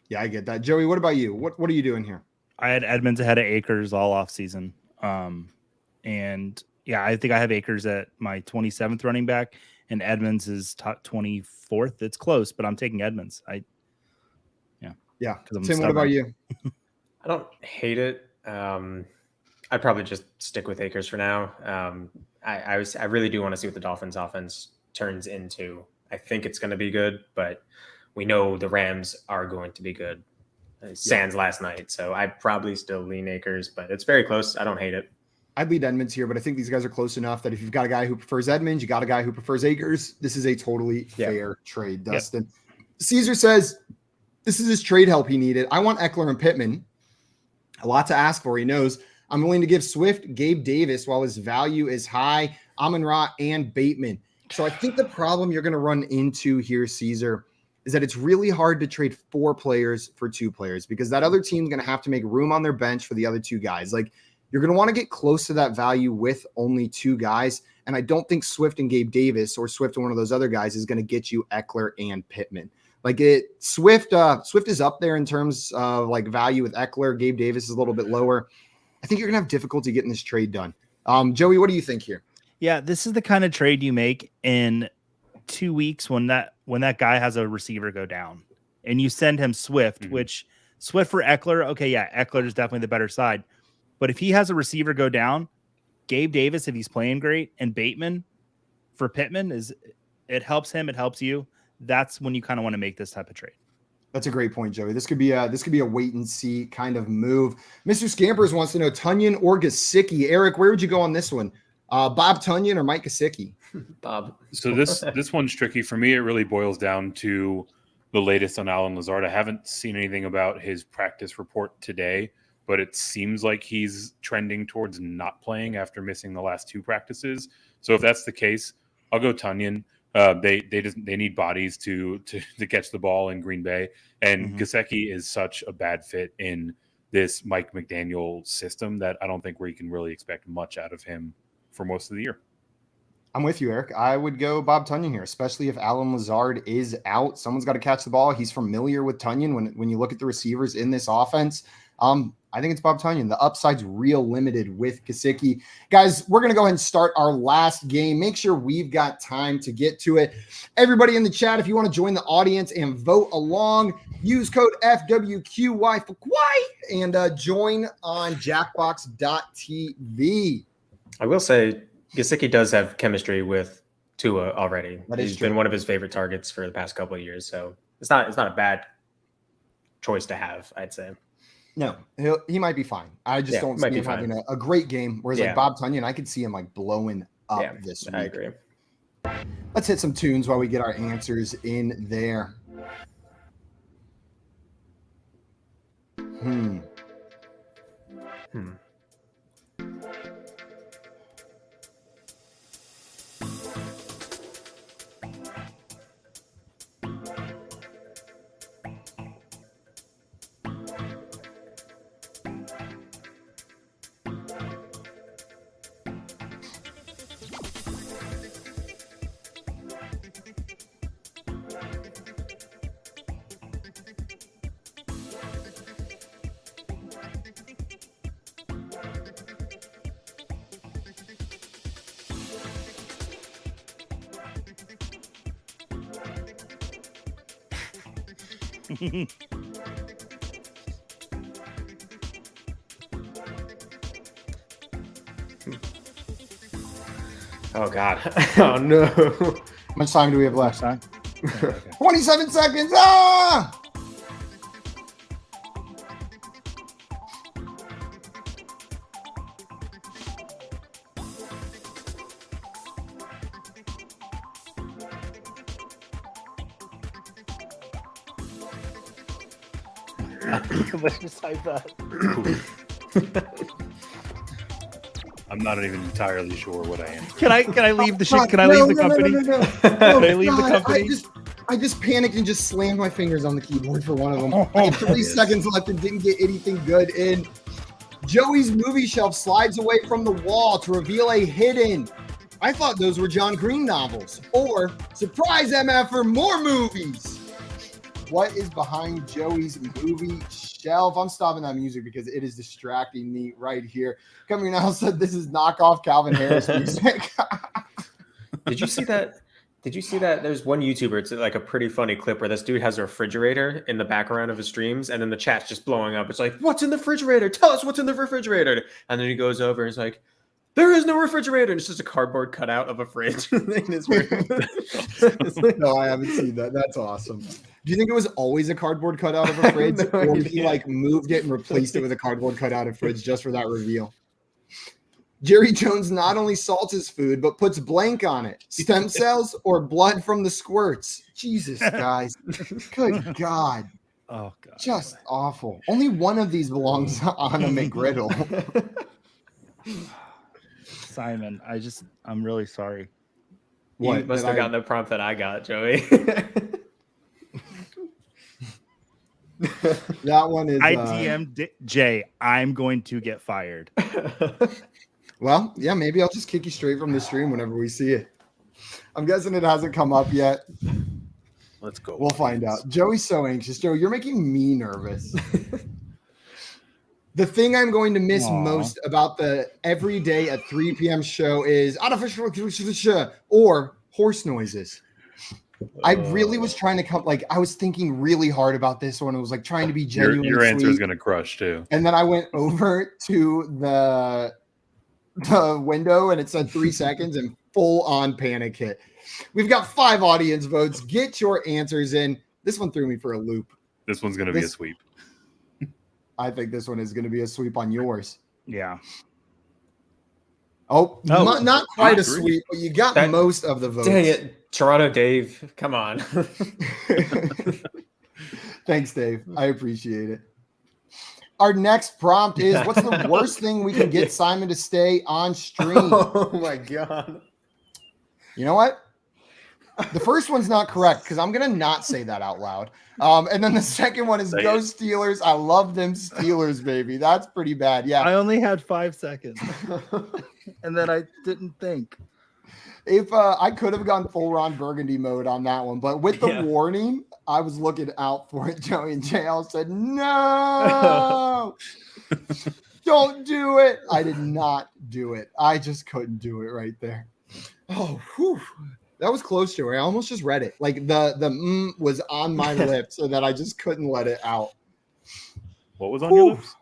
Yeah, I get that. Joey, what about you? What are you doing here? I had Edmonds ahead of Akers all off season. And yeah, I think I have Akers at my 27th running back and Edmonds is top 24th. It's close, but I'm taking Edmonds. Yeah. Tim, what about you? I don't hate it. I'd probably just stick with Akers for now. I really do want to see what the Dolphins offense turns into. I think it's going to be good, but we know the Rams are going to be good. Sans last night, so I'd probably still lean Akers, but it's very close. I don't hate it. I'd lead Edmonds here, but I think these guys are close enough that if you've got a guy who prefers Edmonds, you got a guy who prefers Akers. This is a totally fair trade, Dustin. Caesar says this is his trade help he needed. I want Eckler and Pittman. A lot to ask for. He knows I'm willing to give Swift, Gabe Davis while his value is high, Amon-Ra, and Bateman. So I think the problem you're going to run into here, Caesar, is that it's really hard to trade 4 players for 2 players because that other team's going to have to make room on their bench for the other 2 guys. Like, you're going to want to get close to that value with only 2 guys. And I don't think Swift and Gabe Davis or Swift and one of those other guys is going to get you Eckler and Pittman. Like Swift is up there in terms of like value with Eckler. Gabe Davis is a little bit lower. I think you're going to have difficulty getting this trade done. Joey, what do you think here? Yeah, this is the kind of trade you make in 2 weeks when that guy has a receiver go down and you send him Swift, which Swift for Eckler. Okay. Yeah. Eckler is definitely the better side. But if he has a receiver go down, Gabe Davis, if he's playing great, and Bateman for Pittman, it helps him, it helps you. That's when you kind of want to make this type of trade. That's a great point, Joey. This could be a wait and see kind of move. Mr. Scampers wants to know Tunyon or Gesicki. Eric, where would you go on this one? Bob Tunyon or Mike Gesicki? Bob. So this one's tricky for me. It really boils down to the latest on Allen Lazard. I haven't seen anything about his practice report today, but it seems like he's trending towards not playing after missing the last 2 practices. So if that's the case, I'll go Tunyon. They need bodies to catch the ball in Green Bay, and Gesicki is such a bad fit in this Mike McDaniel system that I don't think we can really expect much out of him for most of the year. I'm with you, Eric. I would go Bob Tunyon here, especially if Allen Lazard is out. Someone's got to catch the ball. He's familiar with Tunyon. When you look at the receivers in this offense, I think it's Bob Tunyon. The upside's real limited with Gesicki. Guys, we're going to go ahead and start our last game. Make sure we've got time to get to it. Everybody in the chat, if you want to join the audience and vote along, use code FWQY for Quay and join on jackbox.tv. I will say Gesicki does have chemistry with Tua already. He's been one of his favorite targets for the past couple of years, so it's not a bad choice to have, I'd say. No, he might be fine. I just don't see him having a great game. Whereas like Bob Tunyon, I could see him like blowing up this week. I agree. Let's hit some tunes while we get our answers in there. Oh God. Oh no. How much time do we have left? Okay. 27 seconds. Ah! Let's just type that. I'm not even entirely sure what I am. Can I leave the shit? Can I leave the company? Can I leave the company? I just panicked and just slammed my fingers on the keyboard for one of them. I had 3 seconds left and didn't get anything good in. Joey's movie shelf slides away from the wall to reveal a hidden. I thought those were John Green novels. Or surprise MF for more movies. What is behind Joey's movie shelf? I'm stopping that music because it is distracting me right here. Coming now said this is knockoff Calvin Harris music. Did you see that? There's one YouTuber, it's like a pretty funny clip where this dude has a refrigerator in the background of his streams, and then the chat's just blowing up. It's like, what's in the refrigerator? Tell us what's in the refrigerator. And then he goes over and he's like, there is no refrigerator. And it's just a cardboard cutout of a fridge in his room. No, I haven't seen that. That's awesome. Do you think it was always a cardboard cutout of a fridge? No, or he like moved it and replaced it with a cardboard cutout of fridge just for that reveal? Jerry Jones not only salts his food, but puts blank on it. Stem cells or blood from the squirts. Jesus, guys. Good God. Oh, God. Just awful. Only one of these belongs on a McGriddle. Simon, I'm really sorry. You must have gotten the prompt that I got, Joey. That one is. I DM'd Jay. I'm going to get fired. Well, yeah, maybe I'll just kick you straight from the stream whenever we see it. I'm guessing it hasn't come up yet. Let's go. We'll find out. Joey's so anxious. Joey, you're making me nervous. The thing I'm going to miss most about the every day at 3 p.m. show is artificial or horse noises. I really was trying to come, like, I was thinking really hard about this one. It was like trying to be genuine. Your answer is going to crush too. And then I went over to the window and it said 3 seconds and full on panic hit. We've got 5 audience votes. Get your answers in. This one threw me for a loop. This one's going to be a sweep. I think this one is going to be a sweep on yours. Yeah. Oh, not quite a sweep, but you got most of the votes. Dang it. Toronto Dave. Come on. Thanks, Dave. I appreciate it. Our next prompt is, what's the worst thing we can get Simon to stay on stream? Oh, my God. You know what? The first one's not correct because I'm going to not say that out loud. And then the second one is Go Steelers. I love them Steelers, baby. That's pretty bad. Yeah. I only had 5 seconds. And then I didn't think. If I could have gone full Ron Burgundy mode on that one, but with the warning, I was looking out for it. Joey and JL said, no, don't do it. I did not do it. I just couldn't do it right there. Oh, whew. That was close to it. I almost just read it. Like the was on my lips so that I just couldn't let it out. What was on your lips?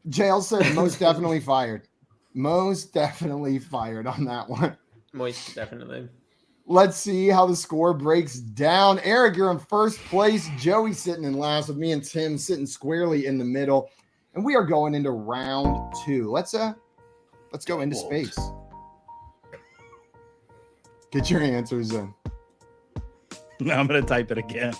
JL said most definitely fired. Most definitely fired on that one. Most definitely. Let's see how the score breaks down. Eric, you're in first place. Joey sitting in last with me and Tim sitting squarely in the middle. And we are going into round 2. Let's go into space. Get your answers in. Now I'm going to type it again.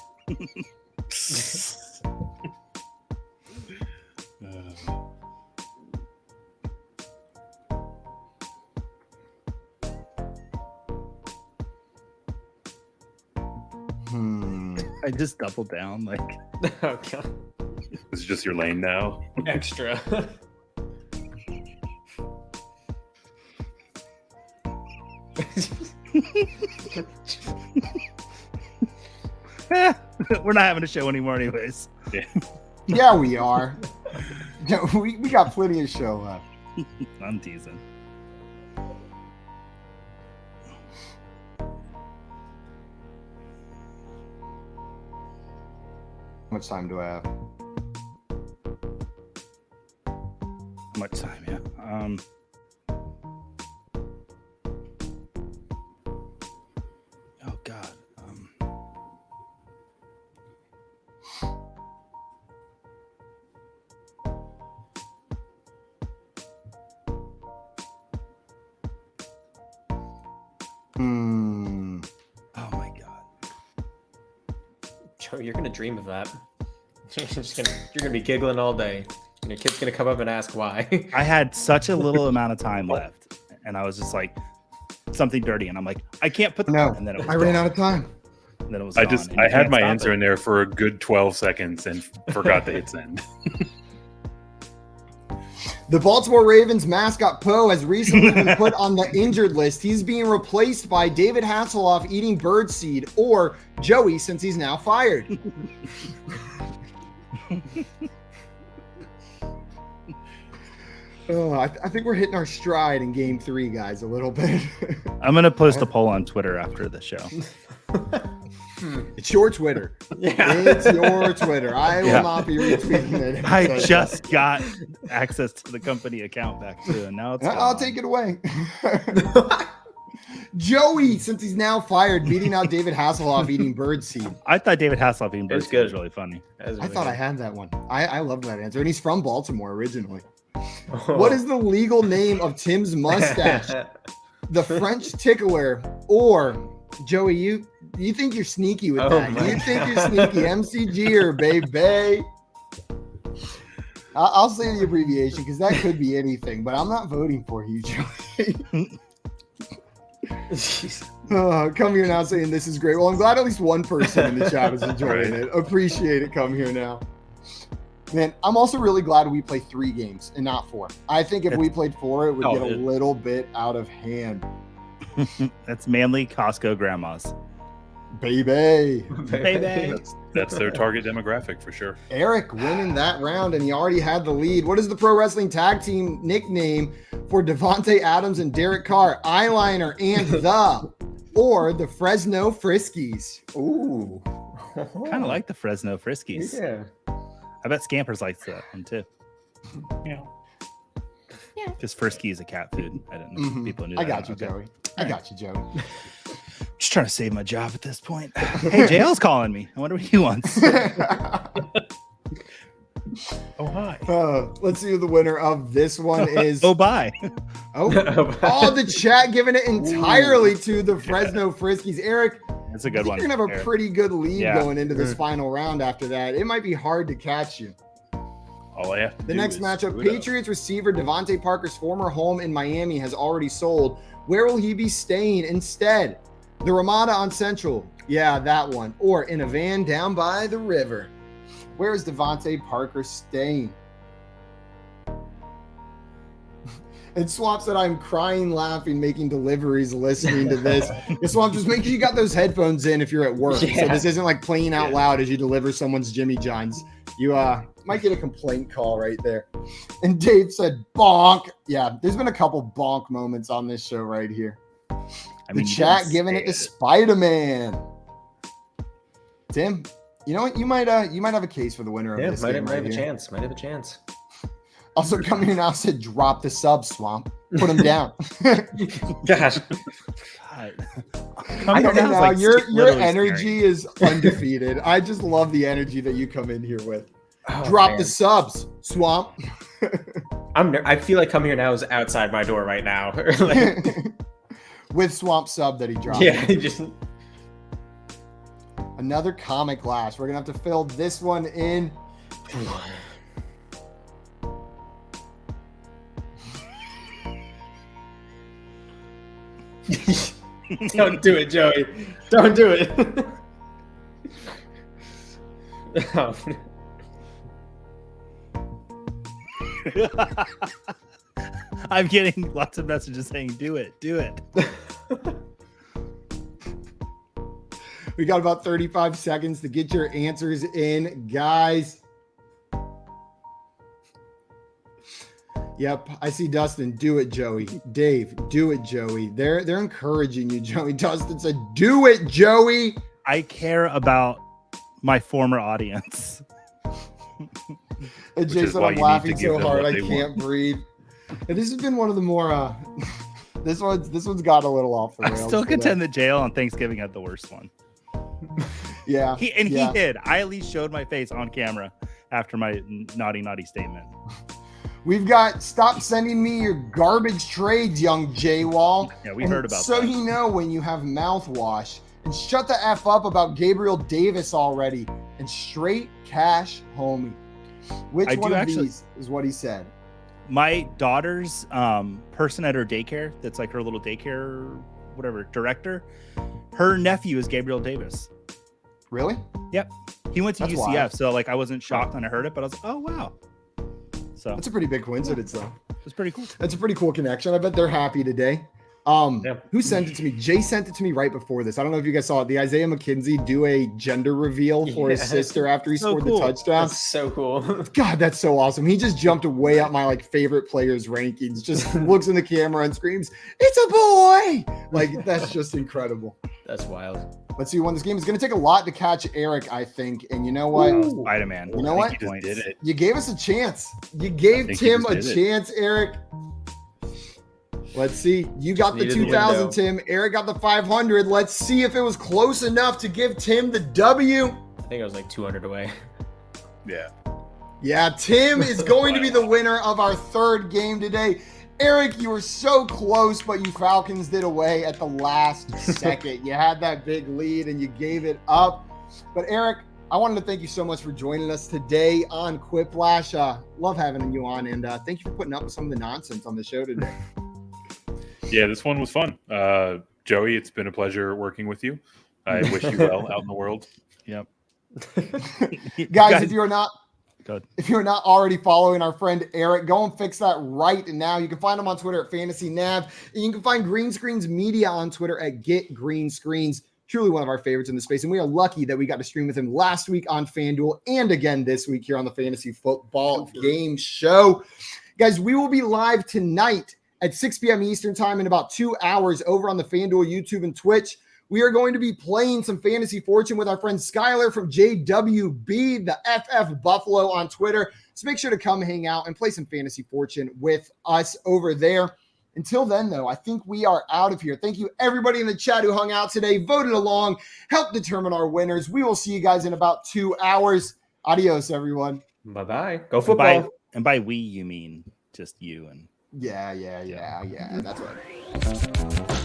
I just doubled down. Like, oh, God. This is just your lane now. Extra. We're not having a show anymore anyways. Yeah, we are. we got plenty of show left. I'm teasing. How much time do I have? How much time? Yeah. Oh God. Oh my God. Joe, you're gonna dream of that. You're gonna be giggling all day. And your kid's gonna come up and ask why. I had such a little amount of time left, and I was just like, something dirty, and I'm like, I can't put no. And then it was I ran out of time. And then it was. I gone, had my answer in there for a good 12 seconds and forgot to hit send. The Baltimore Ravens mascot Poe has recently been put on the injured list. He's being replaced by David Hasselhoff eating birdseed, or Joey since he's now fired. Oh, I think we're hitting our stride in game 3, guys, a little bit. I'm gonna post a poll on Twitter after the show. It's your Twitter. Yeah. It's your Twitter. I will not be retweeting it. I just got access to the company account back too, and now it's I'll take it away. Joey, since he's now fired, beating out David Hasselhoff eating birdseed. I thought David Hasselhoff eating It's birdseed good. was really funny. I thought I had that one. I loved that answer. And he's from Baltimore originally. What is the legal name of Tim's mustache? The French tickler, or Joey, you think you're sneaky with that. You think you're sneaky. MCG or baby. I'll say the abbreviation because that could be anything, but I'm not voting for you, Joey. Come here now saying this is great. Well, I'm glad at least one person in the chat is enjoying it. Appreciate it. Come here now. Man, I'm also really glad we play 3 games and not 4. I think if we played 4, it would get a little bit out of hand. That's manly Costco grandmas. Baby. That's their target demographic for sure. Eric winning that round, and he already had the lead. What is the pro wrestling tag team nickname for Devontae Adams and Derek Carr? Eyeliner and the, or the Fresno Friskies? Ooh. Kind of like the Fresno Friskies. Yeah. I bet Scampers likes that one too. Yeah. Because Frisky is a cat food. I didn't know if people knew that. I got you, Okay. Joey. I got you, Joey. Just trying to save my job at this point. Hey, JL's calling me. I wonder what he wants. Oh, hi. Let's see who the winner of this one is. Oh, bye. Oh, the chat giving it entirely to the Fresno Friskies. Eric, That's a good one. you're going to have a Eric. pretty good lead Yeah. going into this final round after that. It might be hard to catch you. All I have to The do next is matchup, screw it up. Patriots receiver Devontae Parker's former home in Miami has already sold. Where will he be staying instead? The Ramada on Central. Yeah, that one. Or in a van down by the river. Where is Devontae Parker staying? And Swamp said, I'm crying, laughing, making deliveries, listening to this. And Swamp, just make sure you got those headphones in if you're at work. So Yeah. this isn't like playing out loud as you deliver someone's Jimmy John's. You might get a complaint call right there. And Dave said, bonk. Yeah, there's been a couple bonk moments on this show right here. I The mean, you chat didn't giving say it to Spider-Man. Tim, you know what? You might have a case for the winner of Yeah, this might game have right a here. chance. Might have a chance. Also coming here now said, drop the sub, Swamp. Put him down. Gosh. God. I Coming know down is now, like your literally energy is undefeated. I just love the energy that you come in here with. Oh, Drop man. the subs, Swamp. I feel like coming here now is outside my door right now. Like, With Swamp sub that he dropped. yeah, just Another comic glass. We're gonna have to fill this one in. don't do it, Joey. Don't do it. Oh, I'm getting lots of messages saying, do it, do it. We got about 35 seconds to get your answers in, guys. Yep, I see Dustin. Do it, Joey. Dave, do it, Joey. They're encouraging you, Joey. Dustin said, "Do it, Joey." I care about my former audience. And Which Jay is said, why "I'm you need laughing to give so them hard what I they can't breathe." And this has been one of the more. This one's got a little off the I rails. still for contend that jail on Thanksgiving had the worst one. that. Yeah, He yeah. did. I at least showed my face on camera after my naughty statement. We've got stop sending me your garbage trades, young J-Wall. Yeah, we And heard about so that. you know when you have mouthwash. And shut the F up about Gabriel Davis already. And straight cash, homie. Which I one do of actually- these is what he said? My daughter's person at her daycare, that's like her little daycare, whatever, director, her nephew is Gabriel Davis. Really? Yep. He went to That's UCF, wild. so like I wasn't shocked when I heard it, but I was like, oh wow. So That's a pretty big coincidence, though. it's pretty cool. That's a pretty cool connection. I bet they're happy today. Yeah. Who sent it to me? Jay sent it to me right before this. I don't know if you guys saw it. The Isaiah McKenzie do a gender reveal for his Yeah. sister after he So scored cool. the touchdown. that's so cool. God, that's so awesome. He just jumped way up my like favorite players rankings. Just looks in the camera and screams, "It's a boy!" Like that's just incredible. That's wild. Let's see who won this game. It's going to take a lot to catch Eric, I think. And you know what? Ooh. Spider-Man. You know I what? think he just Did it. You gave us a chance. You I gave think he Tim just a did it. chance, Eric. Let's see. You got the Needed the 2000, window. Tim. Eric got the 500. Let's see if it was close enough to give Tim the W. I think I was like 200 away. Yeah. Yeah, Tim is going to be the winner of our third game today. Eric, you were so close, but you Falcons did away at the last second. You had that big lead and you gave it up. But Eric, I wanted to thank you so much for joining us today on Quiplash. Love having you on, and thank you for putting up with some of the nonsense on the show today. Yeah, this one was fun. Joey, it's been a pleasure working with you. I wish you well out in the world. Yep. Guys, if you're not Good. if you're not already following our friend Eric, go and fix that right now. You can find him on Twitter at Fantasy Nav, and you can find Green Screens Media on Twitter at Get Green Screens. Truly one of our favorites in the space, and we are lucky that we got to stream with him last week on FanDuel and again this week here on the Fantasy Football Game Show. Guys, we will be live tonight at 6 p.m. Eastern Time in about 2 hours over on the FanDuel YouTube and Twitch. we are going to be playing some Fantasy Fortune with our friend Skylar from JWB, the FF Buffalo on Twitter. So make sure to come hang out and play some Fantasy Fortune with us over there. Until then, though, I think we are out of here. Thank you, everybody in the chat who hung out today, voted along, helped determine our winners. We will see you guys in about 2 hours. Adios, everyone. Bye-bye. Go football. And by we, you mean just you and... Yeah. That's right.